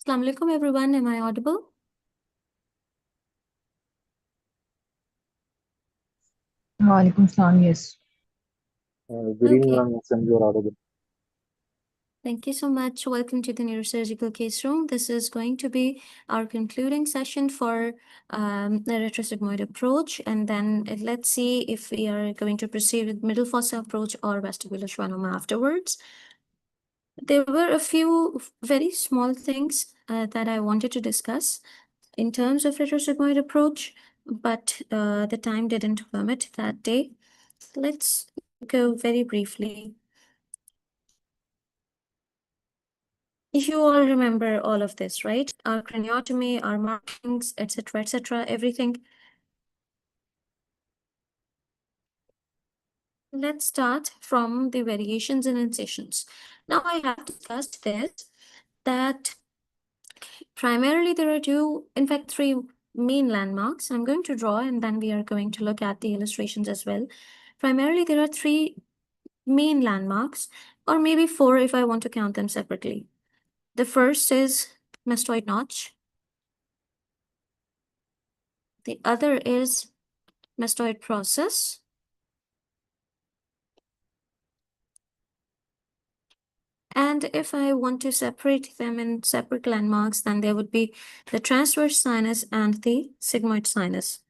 Assalamu alaikum everyone, am I audible? Walaikum salam, yes. Good evening, Okay, ma'am. Yes, and you are audible. thank you so much. Welcome to the Neurosurgical Case Room. This is going to be our concluding session for the Retrosigmoid Approach. And then let's see if we are going to proceed with middle fossa approach or vestibular schwannoma afterwards. There were a few very small things that I wanted to discuss in terms of Retrosigmoid Approach, but the time didn't permit that day. Let's go very briefly. You all remember all of this, right? Our craniotomy, our markings, etc., everything. Let's start from the variations in incisions. Now I have discussed this, that primarily there are in fact, three main landmarks. I'm going to draw and then we are going to look at the illustrations as well. Primarily there are three main landmarks, or maybe four if I want to count them separately. The first is mastoid notch. The other is mastoid process. And if I want to separate them in separate landmarks, then there would be the transverse sinus and the sigmoid sinus.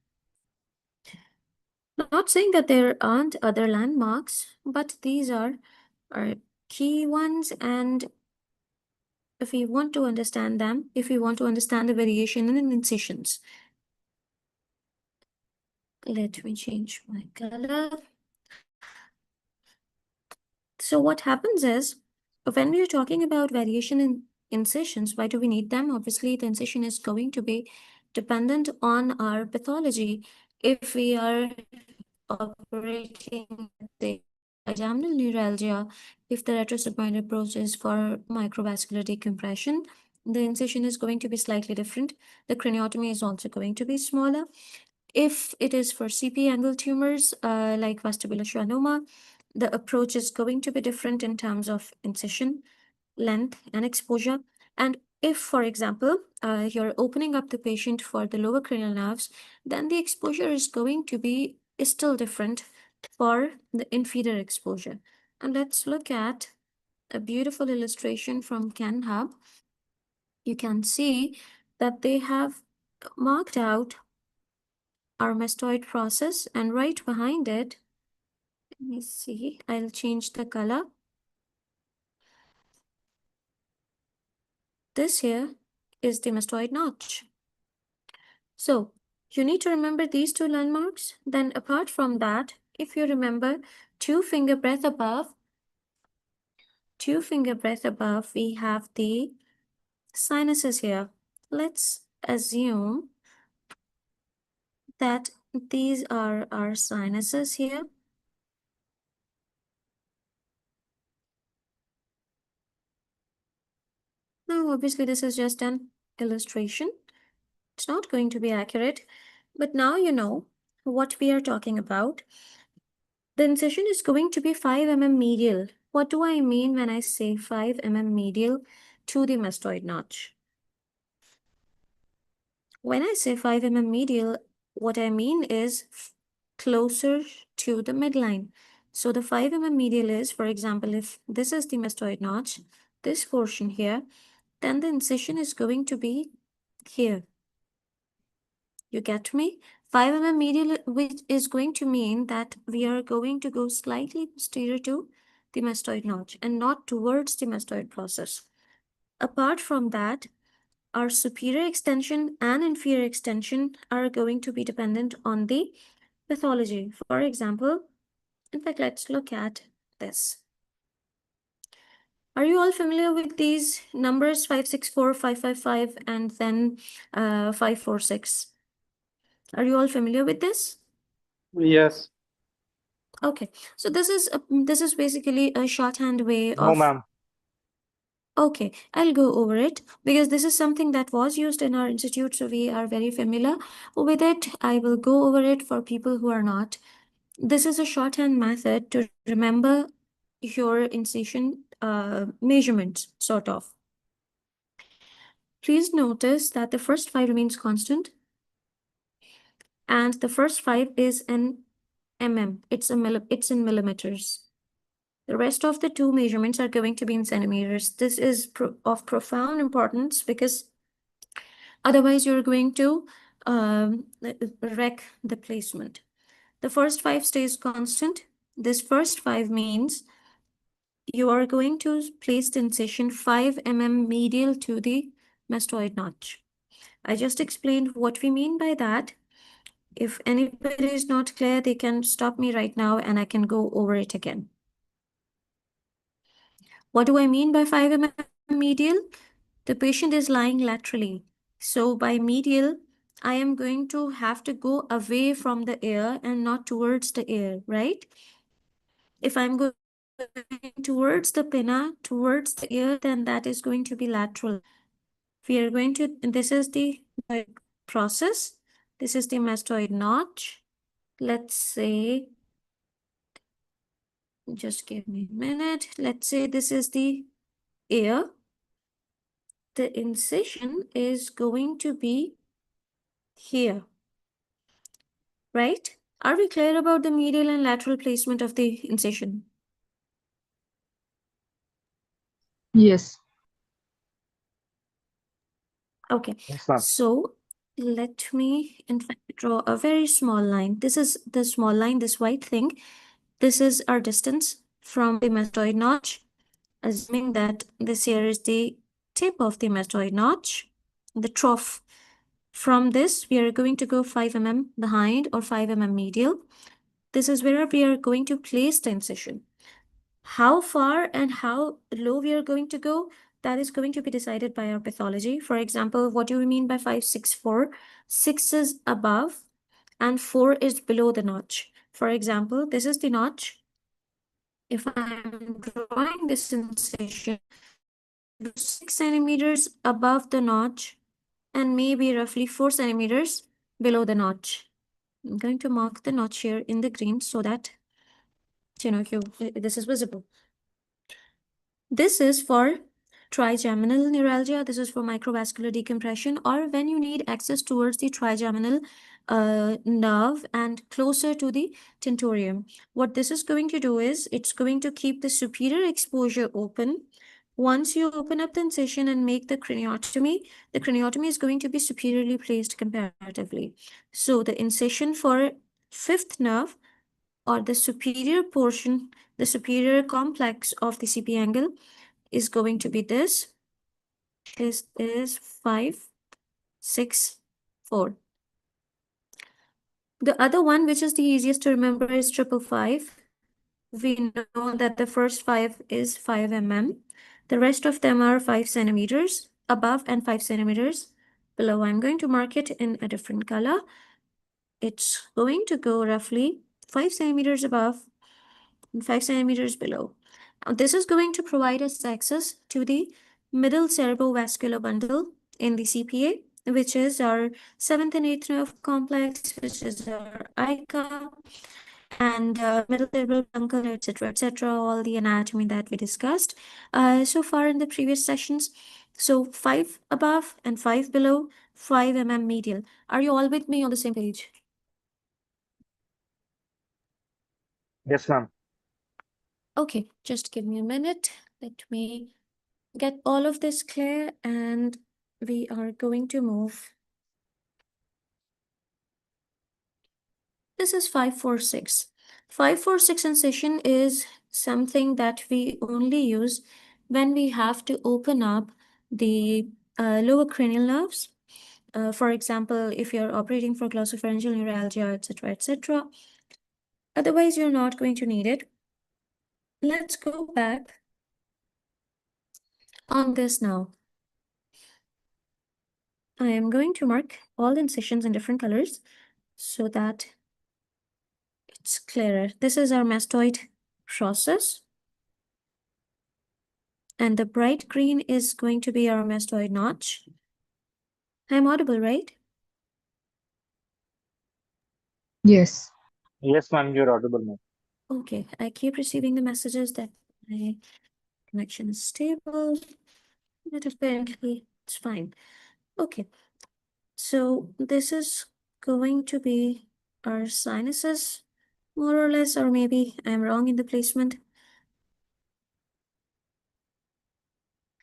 Not saying that there aren't other landmarks, but these are key ones. And if we want to understand them, if we want to understand the variation in incisions, let me change my color. So what happens is, when we are talking about variation in incisions, why do we need them? Obviously, the incision is going to be dependent on our pathology. If we are operating the trigeminal neuralgia, if the retrosigmoid approach is for microvascular decompression, the incision is going to be slightly different. The craniotomy is also going to be smaller. If it is for CP angle tumors, like vestibular schwannoma, the approach is going to be different in terms of incision, length, and exposure. And if, for example, you're opening up the patient for the lower cranial nerves, then the exposure is going to be still different for the inferior exposure. And let's look at a beautiful illustration from Kanwal. You can see that they have marked out our mastoid process, and right behind it, let me see, I'll change the color. This here is the mastoid notch. So you need to remember these two landmarks. Then apart from that, if you remember 2-finger breadth above, 2-finger breadth above, we have the sinuses here. Let's assume that these are our sinuses here. Now, obviously, this is just an illustration. It's not going to be accurate, but now you know what we are talking about. The incision is going to be 5 mm medial. What do I mean when I say 5 mm medial to the mastoid notch? When I say 5 mm medial, what I mean is closer to the midline. So the 5 mm medial is, for example, if this is the mastoid notch, this portion here, then the incision is going to be here. You get me? 5 mm medial, which is going to mean that we are going to go slightly posterior to the mastoid notch and not towards the mastoid process. Apart from that, our superior extension and inferior extension are going to be dependent on the pathology. For example, in fact, let's look at this. Are you all familiar with these numbers 564, 555, and then 546? Are you all familiar with this? Yes. Okay, so this is basically a shorthand way No, of. ma'am. Okay, I'll go over it because this is something that was used in our institute, so we are very familiar with it. I will go over it for people who are not. This is a shorthand method to remember your incision measurements, sort of. Please notice that the first 5 remains constant, and the first 5 is in mm. It's in millimeters. The rest of the 2 measurements are going to be in centimeters. This is of profound importance because otherwise you're going to wreck the placement. The first 5 stays constant. This first 5 means you are going to place the incision 5 mm medial to the mastoid notch. I just explained what we mean by that. If anybody is not clear, they can stop me right now and I can go over it again. What do I mean by 5 mm medial? The patient is lying laterally. So by medial, I am going to have to go away from the ear and not towards the ear, right? If I'm going towards the pinna, towards the ear, then that is going to be lateral. We are going to, this is the process. This is the mastoid notch. Let's say, just give me a minute. Let's say this is the ear. The incision is going to be here, right? Are we clear about the medial and lateral placement of the incision? Yes. Okay, Yes, ma'am. so let me in fact draw a very small line. This is the small line, this white thing. This is our distance from the mastoid notch, assuming that this here is the tip of the mastoid notch, the trough. From this, we are going to go 5 mm behind or 5 mm medial. This is where we are going to place the incision. How far and how low we are going to go, that is going to be decided by our pathology. For example, what do we mean by 5, 6, 4? 6 is above and 4 is below the notch. For example, this is the notch. If I'm drawing this incision 6 centimeters above the notch and maybe roughly 4 centimeters below the notch. I'm going to mark the notch here in the green so that this is visible. This is for trigeminal neuralgia. This is for microvascular decompression, or when you need access towards the trigeminal nerve and closer to the tentorium. What this is going to do is it's going to keep the superior exposure open. Once you open up the incision and make the craniotomy is going to be superiorly placed comparatively. So the incision for fifth nerve, or the superior portion, the superior complex of the CP angle, is going to be this. This is 5, 6, 4. The other one, which is the easiest to remember, is 555. We know that the first 5 is 5 mm. The rest of them are 5 centimeters above and 5 centimeters below. I'm going to mark it in a different color. It's going to go roughly 5 centimeters above and 5 centimeters below. Now, this is going to provide us access to the middle cerebrovascular bundle in the CPA, which is our 7th and 8th nerve complex, which is our ICA, and middle cerebral truncal, etc., all the anatomy that we discussed so far in the previous sessions. So 5 above and 5 below, 5 mm medial. Are you all with me on the same page? Yes, ma'am. Okay, just give me a minute. Let me get all of this clear and we are going to move. This is 546. 546 incision is something that we only use when we have to open up the lower cranial nerves. For example, if you're operating for glossopharyngeal neuralgia, etc. Otherwise, you're not going to need it. Let's go back on this now. I am going to mark all the incisions in different colors so that it's clearer. This is our mastoid process. And the bright green is going to be our mastoid notch. I'm audible, right? Yes. Yes, ma'am. You're audible, ma'am. Okay, I keep receiving the messages that my connection is stable, but apparently It's fine. Okay. So this is going to be our sinuses, more or less, or maybe I'm wrong in the placement.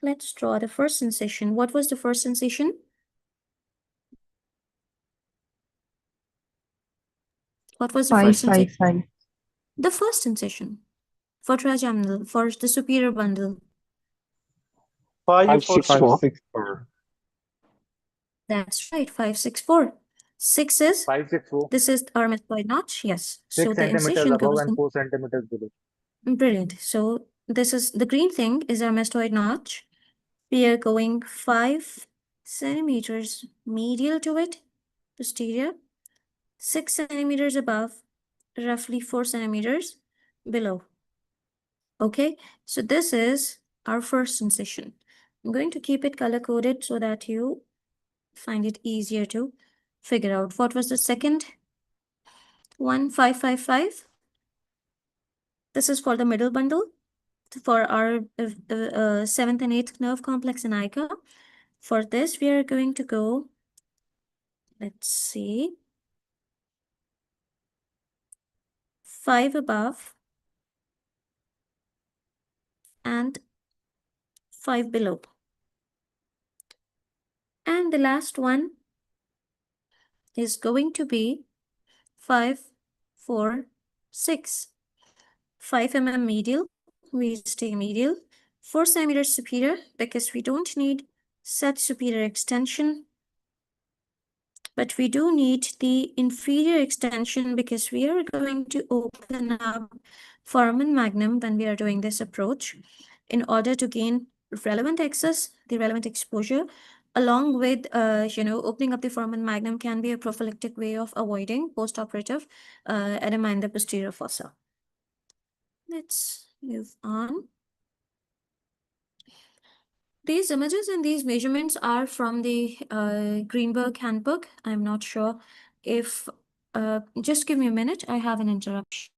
Let's draw the first incision. What was the first incision? What was the first incision? 555. The first incision for trigeminal, for the superior bundle. 564. 564. That's right, 564. 6 is, 564. this is our mastoid notch, yes. 6 So the centimeters incision above goes and 4 centimeters below. brilliant. So this is, the green thing is our mastoid notch. We are going 5 centimeters medial to it, posterior, 6 centimeters above, roughly 4 centimeters below. Okay, so this is our first incision. I'm going to keep it color coded so that you find it easier to figure out. What was the second one? 555. This is for the middle bundle for our 7th and 8th nerve complex in ICA. For this, we are going to go, let's see, 5 above and 5 below. And the last one is going to be 5, 4, 6. 5 mm medial, we stay medial. 4 centimeters superior because we don't need such superior extension, but we do need the inferior extension because we are going to open up foramen magnum when we are doing this approach in order to gain relevant access, the relevant exposure, along with, opening up the foramen magnum can be a prophylactic way of avoiding post-operative edema in the posterior fossa. Let's move on. These images and these measurements are from the Greenberg handbook. I'm not sure if, just give me a minute, I have an interruption.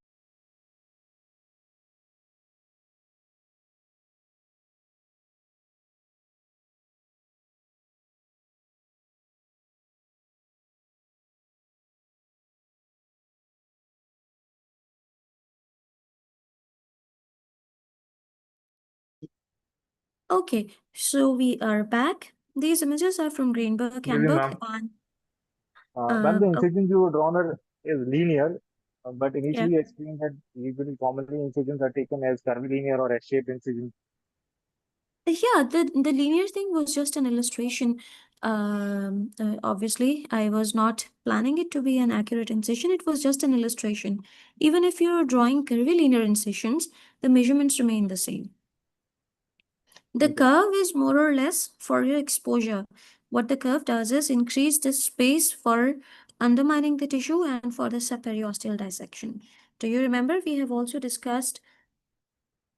Okay, so we are back. These images are from Greenberg Good evening, handbook ma'am. on, Ma'am, the oh, incisions you drawn is linear, but yeah. initially you explained that usually commonly incisions are taken as curvilinear or S-shaped incisions. Yeah, the linear thing was just an illustration. Obviously, I was not planning it to be an accurate incision. It was just an illustration. Even if you're drawing curvilinear incisions, the measurements remain the same. The Okay. curve is more or less for your exposure. What the curve does is increase the space for undermining the tissue and for the subperiosteal dissection. Do you remember we have also discussed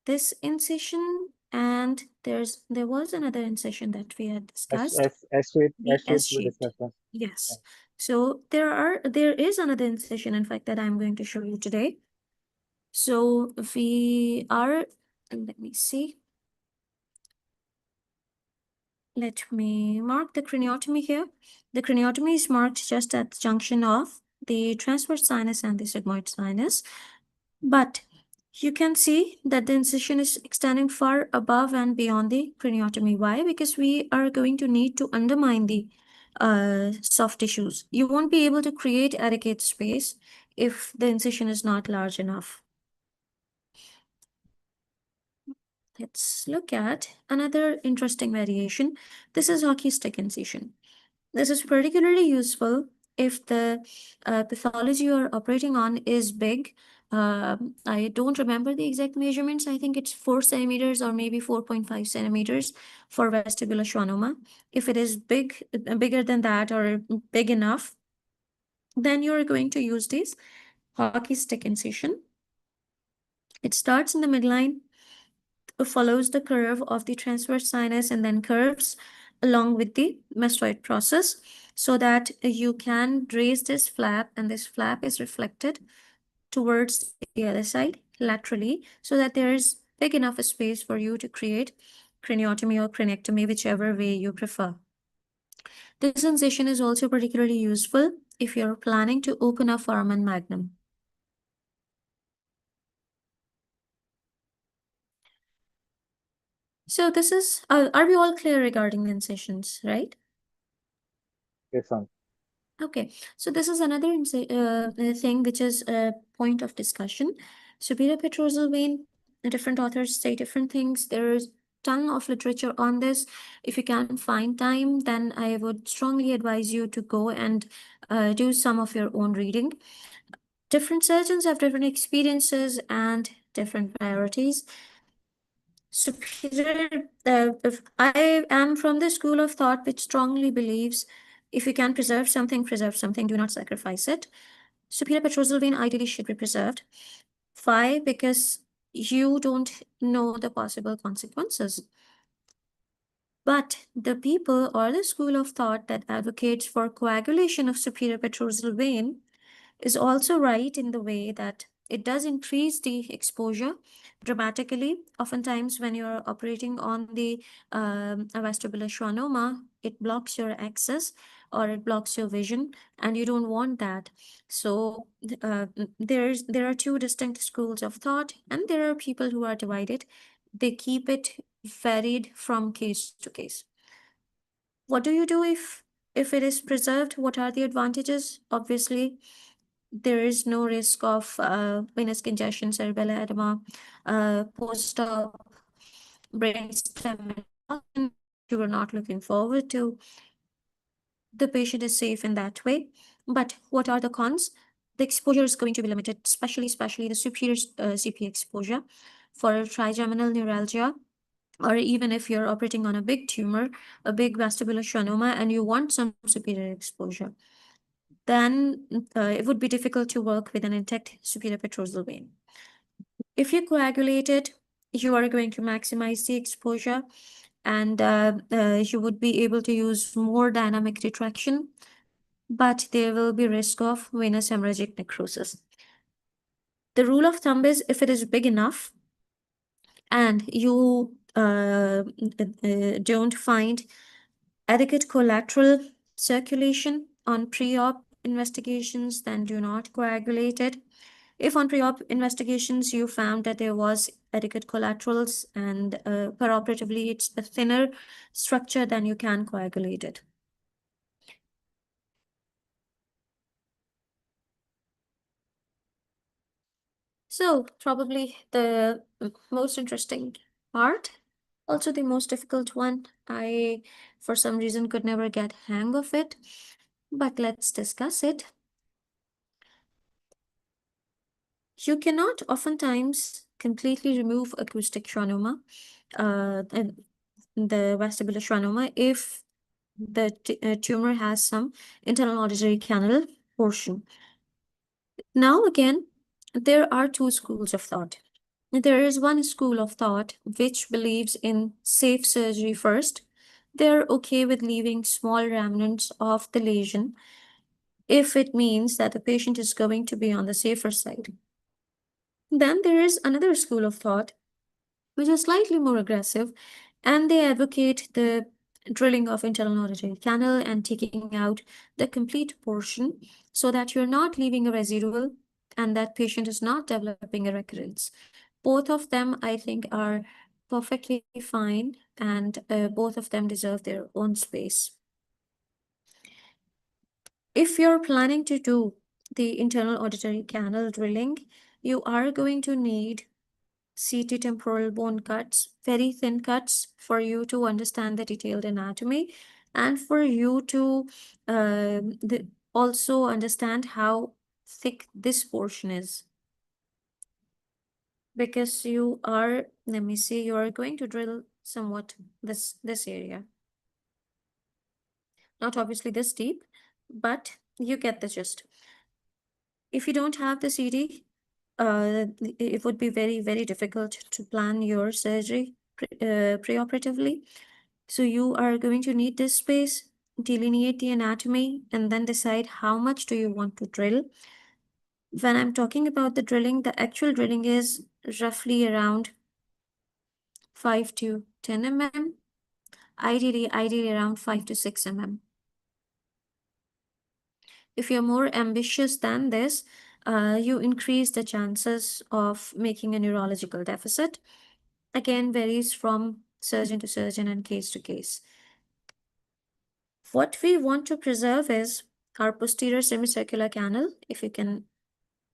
this incision, and there was another incision that we had discussed, S-shaped, the S-shaped we S-shaped. discussed. Yes. So there is another incision, in fact, that I'm going to show you today. So we are, let me see. Let me mark the craniotomy here. The craniotomy is marked just at the junction of the transverse sinus and the sigmoid sinus. But you can see that the incision is extending far above and beyond the craniotomy. Why? Because we are going to need to undermine the soft tissues. You won't be able to create adequate space if the incision is not large enough. Let's look at another interesting variation. This is hockey stick incision. This is particularly useful if the pathology you're operating on is big. I don't remember the exact measurements. I think it's 4 centimeters or maybe 4.5 centimeters for vestibular schwannoma. If it is bigger than that or big enough, then you're going to use this hockey stick incision. It starts in the midline, follows the curve of the transverse sinus and then curves along with the mastoid process so that you can raise this flap, and this flap is reflected towards the other side laterally so that there is big enough a space for you to create craniotomy or craniectomy, whichever way you prefer. This incision is also particularly useful if you're planning to open a foramen magnum. So this is, are we all clear regarding incisions, right? Yes, ma'am. Okay, so this is another thing which is a point of discussion. Superior petrosal vein, different authors say different things. There's ton of literature on this. If you can find time, then I would strongly advise you to go and do some of your own reading. Different surgeons have different experiences and different priorities. Superior, if I am from the school of thought which strongly believes if you can preserve something, do not sacrifice it. Superior petrosal vein ideally should be preserved. Why? Because you don't know the possible consequences. But the people or the school of thought that advocates for coagulation of superior petrosal vein is also right in the way that it does increase the exposure dramatically. Oftentimes, when you're operating on the a vestibular schwannoma, it blocks your access or it blocks your vision, and you don't want that. So there are two distinct schools of thought, and there are people who are divided. They keep it varied from case to case. What do you do if it is preserved? What are the advantages? Obviously, there is no risk of venous congestion, cerebellar edema, post-op brainstem you are not looking forward to. The patient is safe in that way. But what are the cons? The exposure is going to be limited, especially the superior CP exposure for trigeminal neuralgia, or even if you're operating on a big tumor, a big vestibular schwannoma, and you want some superior exposure, then it would be difficult to work with an intact superior petrosal vein. If you coagulate it, you are going to maximize the exposure, and you would be able to use more dynamic retraction, but there will be risk of venous hemorrhagic necrosis. The rule of thumb is if it is big enough and you don't find adequate collateral circulation on pre-op investigations, then do not coagulate it. If on pre-op investigations you found that there was adequate collaterals and peroperatively it's a thinner structure, then you can coagulate it. So probably the most interesting part, also the most difficult one. I, for some reason, could never get hang of it, but let's discuss it. You cannot oftentimes completely remove acoustic schwannoma, and the vestibular schwannoma, if the tumor has some internal auditory canal portion. Now again, there are two schools of thought. There is one school of thought which believes in safe surgery first. They're okay with leaving small remnants of the lesion if it means that the patient is going to be on the safer side. Then there is another school of thought which is slightly more aggressive, and they advocate the drilling of internal auditory canal and taking out the complete portion so that you're not leaving a residual and that patient is not developing a recurrence. Both of them, I think, are perfectly fine, and both of them deserve their own space. If you're planning to do the internal auditory canal drilling, you are going to need CT temporal bone cuts, very thin cuts, for you to understand the detailed anatomy and for you to also understand how thick this portion is. Because you are, let me see, you are going to drill somewhat this area. Not obviously this deep, but you get the gist. If you don't have the CD, it would be very, very difficult to plan your surgery preoperatively. So you are going to need this space, delineate the anatomy, and then decide how much do you want to drill. When I'm talking about the actual drilling is roughly around 5 to 10 mm, ideally around 5 to 6 mm. If you're more ambitious than this, you increase the chances of making a neurological deficit. Again, varies from surgeon to surgeon and case to case. What we want to preserve is our posterior semicircular canal. If you can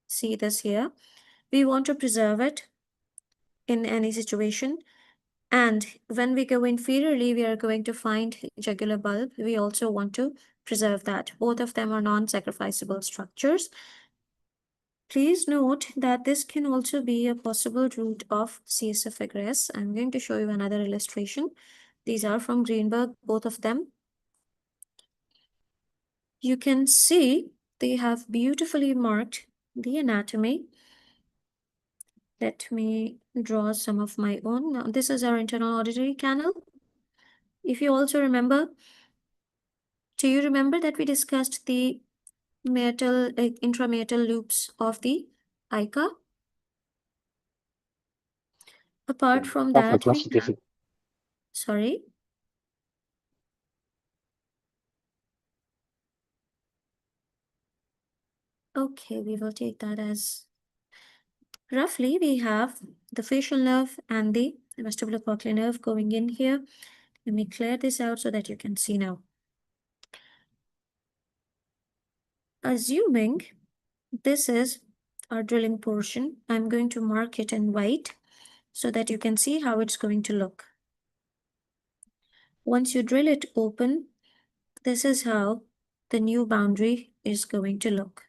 see this here, we want to preserve it in any situation. And when we go inferiorly, we are going to find jugular bulb. We also want to preserve that. Both of them are non-sacrificable structures. Please note that this can also be a possible route of CSF egress. I'm going to show you another illustration. These are from Greenberg, both of them. You can see they have beautifully marked the anatomy. Let me draw some of my own. Now, this is our internal auditory canal. If you also remember, do you remember that we discussed the intrameatal loops of the ICA? Apart from that, we have, sorry. Okay, we will take that as roughly we have the facial nerve and the vestibular nerve going in here. Let me clear this out so that you can see now. Assuming this is our drilling portion, I'm going to mark it in white so that you can see how it's going to look. Once you drill it open, this is how the new boundary is going to look.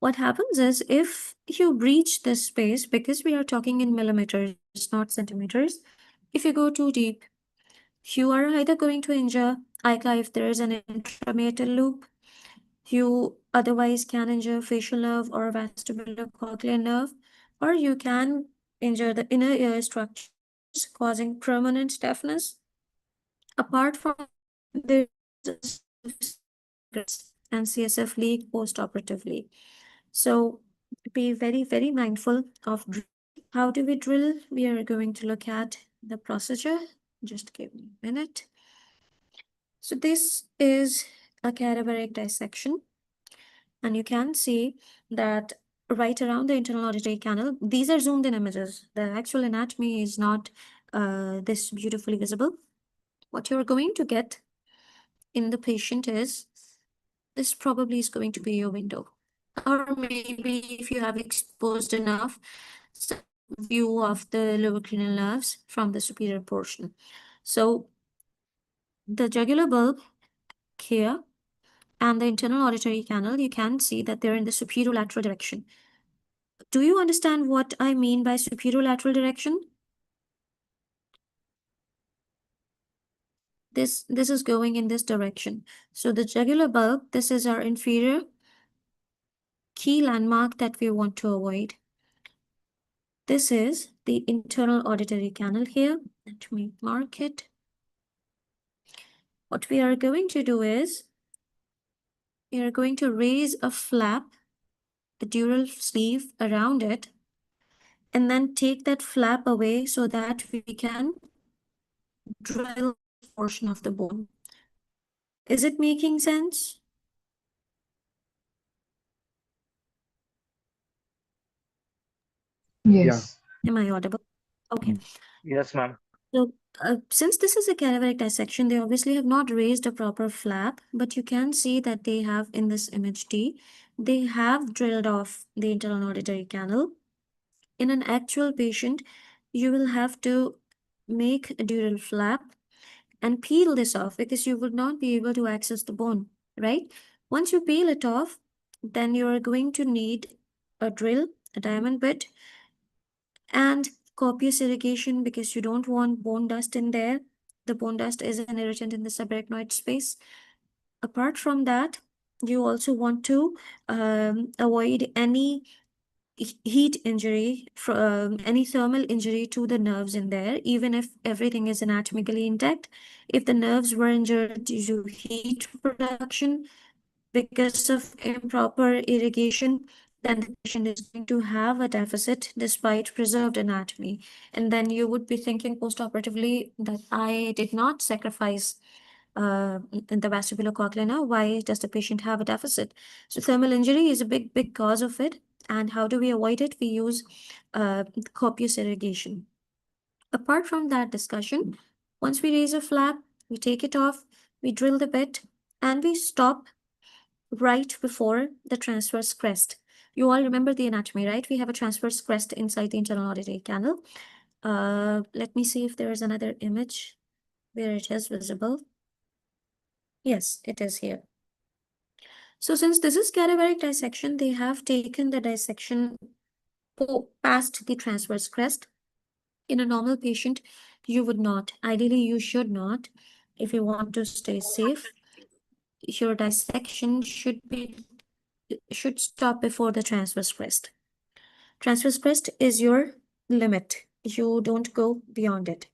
What happens is if you breach this space, because we are talking in millimeters, not centimeters, if you go too deep, you are either going to injure ICA if there is an intrameatal loop, you otherwise can injure facial nerve or vestibular nerve, or you can injure the inner ear structures, causing permanent deafness. Apart from this, and CSF leak post-operatively. So be very, very mindful of drill. How do we drill? We are going to look at the procedure. Just give me a minute. So this is a cadaveric dissection. And you can see that right around the internal auditory canal, these are zoomed in images. The actual anatomy is not this beautifully visible. What you're going to get in the patient is, this probably is going to be your window. Or maybe if you have exposed enough view of the lower cranial nerves from the superior portion. So the jugular bulb here and the internal auditory canal, you can see that they're in the superolateral direction. Do you understand what I mean by superolateral direction? This is going in this direction. So the jugular bulb, this is our inferior key landmark that we want to avoid. This is the internal auditory canal here. Let me mark it. What we are going to do is, we are going to raise a flap, a dural sleeve around it, and then take that flap away so that we can drill a portion of the bone. Is it making sense? Yes. Am I audible? Okay. Yes, ma'am. So, since this is a cadaveric dissection, they obviously have not raised a proper flap, but you can see that they have in this image D, they have drilled off the internal auditory canal. In an actual patient, you will have to make a dural flap and peel this off because you would not be able to access the bone, right? Once you peel it off, then you are going to need a drill, a diamond bit, and copious irrigation because you don't want bone dust in there. The bone dust is an irritant in the subarachnoid space. Apart from that, you also want to avoid any heat injury, from any thermal injury to the nerves in there, even if everything is anatomically intact. If the nerves were injured due to heat production, because of improper irrigation, then the patient is going to have a deficit despite preserved anatomy. And then you would be thinking postoperatively that I did not sacrifice in the vestibular cochlear nerve. Why does the patient have a deficit? So thermal injury is a big cause of it. And how do we avoid it? We use copious irrigation. Apart from that discussion, once we raise a flap, we take it off, we drill the bit, and we stop right before the transverse crest. You all remember the anatomy, right? We have a transverse crest inside the internal auditory canal. Let me see if there is another image where it is visible. Yes, it is here. So since this is cadaveric dissection, they have taken the dissection past the transverse crest. In a normal patient, you would not. Ideally, you should not. If you want to stay safe, your dissection should stop before the transverse crest. Transverse crest is your limit. You don't go beyond it.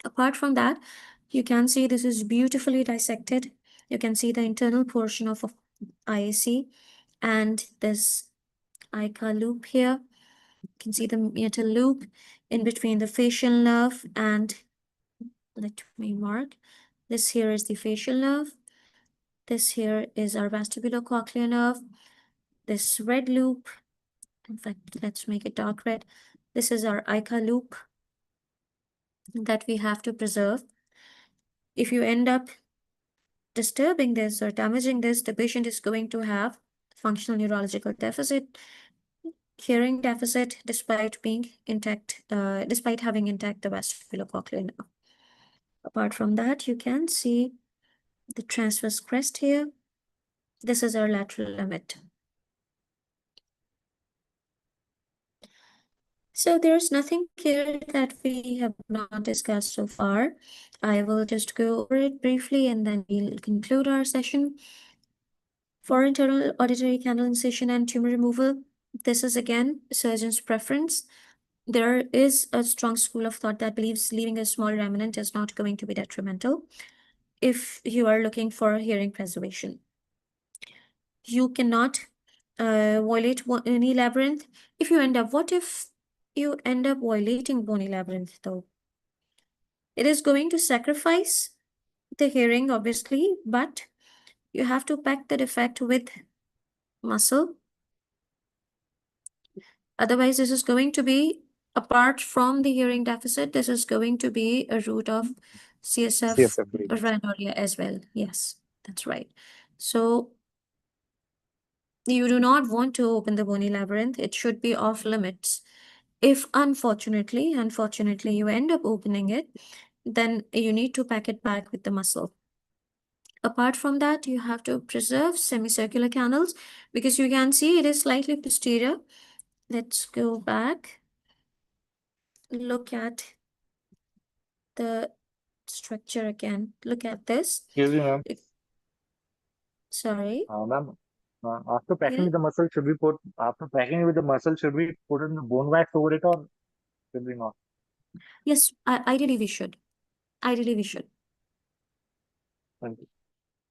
Apart from that, you can see this is beautifully dissected. You can see the internal portion of IAC and this ICA loop here. You can see the meatal loop in between the facial nerve and, let me mark, this here is the facial nerve. This here is our vestibular cochlear nerve. This red loop, in fact, let's make it dark red. This is our ICA loop that we have to preserve. If you end up disturbing this or damaging this, the patient is going to have functional neurological deficit, hearing deficit, despite being intact, despite having intact the vestibular cochlear nerve. Apart from that, you can see the transverse crest here. This is our lateral limit. So there's nothing here that we have not discussed so far. I will just go over it briefly and then we'll conclude our session. For internal auditory canal incision and tumor removal, this is again surgeon's preference. There is a strong school of thought that believes leaving a small remnant is not going to be detrimental if you are looking for hearing preservation. You cannot violate bony labyrinth. What if you end up violating bony labyrinth though? It is going to sacrifice the hearing, obviously, but you have to pack the defect with muscle. Otherwise, this is going to be, apart from the hearing deficit, this is going to be a root of CSF CSF bleeding. rhinorrhea as well. Yes, that's right. So you do not want to open the bony labyrinth. It should be off limits. If unfortunately you end up opening it, then you need to pack it back with the muscle. Apart from that, you have to preserve semicircular canals because you can see it is slightly posterior. Let's go back. Look at the structure again. Look at this. Excuse me, ma'am. Sorry. Ma'am, after packing Yeah. with the muscle, should we put in the bone wax over it or should we not? Yes, ideally we should. Ideally we should. Thank you.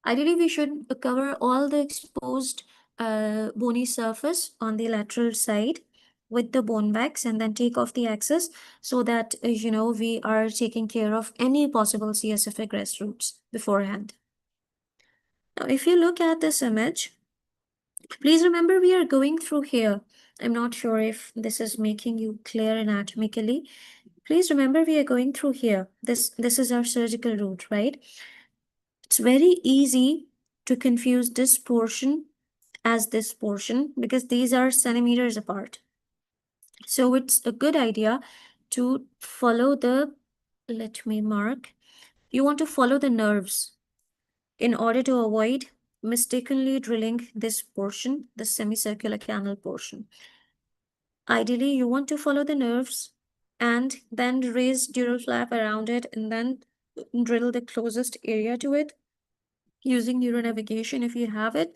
Ideally, we should cover all the exposed bony surface on the lateral side with the bone wax and then take off the excess so that, we are taking care of any possible CSF egress routes beforehand. Now, if you look at this image, please remember we are going through here. I'm not sure if this is making you clear anatomically. Please remember we are going through here. This is our surgical route, right? It's very easy to confuse this portion as this portion because these are centimeters apart. So it's a good idea to follow let me mark. You want to follow the nerves in order to avoid mistakenly drilling this portion, the semicircular canal portion. Ideally, you want to follow the nerves and then raise dural flap around it and then drill the closest area to it using neuronavigation if you have it,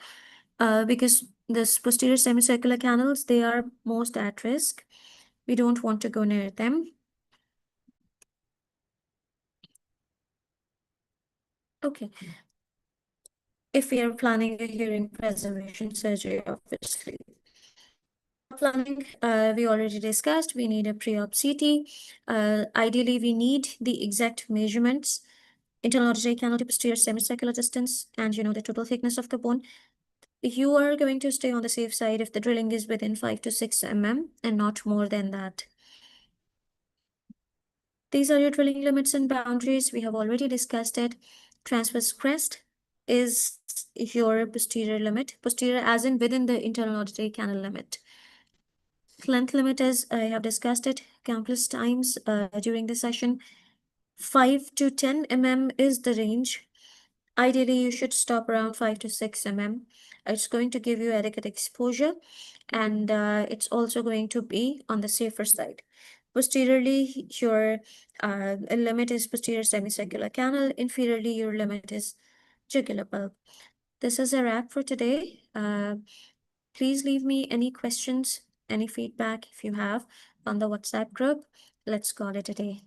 because this posterior semicircular canals, they are most at risk. We don't want to go near them. Okay. if we are planning a hearing preservation surgery, obviously. Planning, we already discussed, we need a pre-op CT. Ideally, we need the exact measurements, internal auditory canal to posterior semicircular distance, and the total thickness of the bone. You are going to stay on the safe side if the drilling is within 5 to 6 mm and not more than that. These are your drilling limits and boundaries. We have already discussed it. Transverse crest is your posterior limit, posterior as in within the internal auditory canal limit. Length limit, as I have discussed it countless times during the session, 5 to 10 mm is the range. Ideally, you should stop around 5 to 6 mm. It's going to give you adequate exposure, and it's also going to be on the safer side. Posteriorly, your limit is posterior semicircular canal. Inferiorly, your limit is jugular bulb. This is a wrap for today. Please leave me any questions, any feedback if you have on the WhatsApp group. Let's call it a day.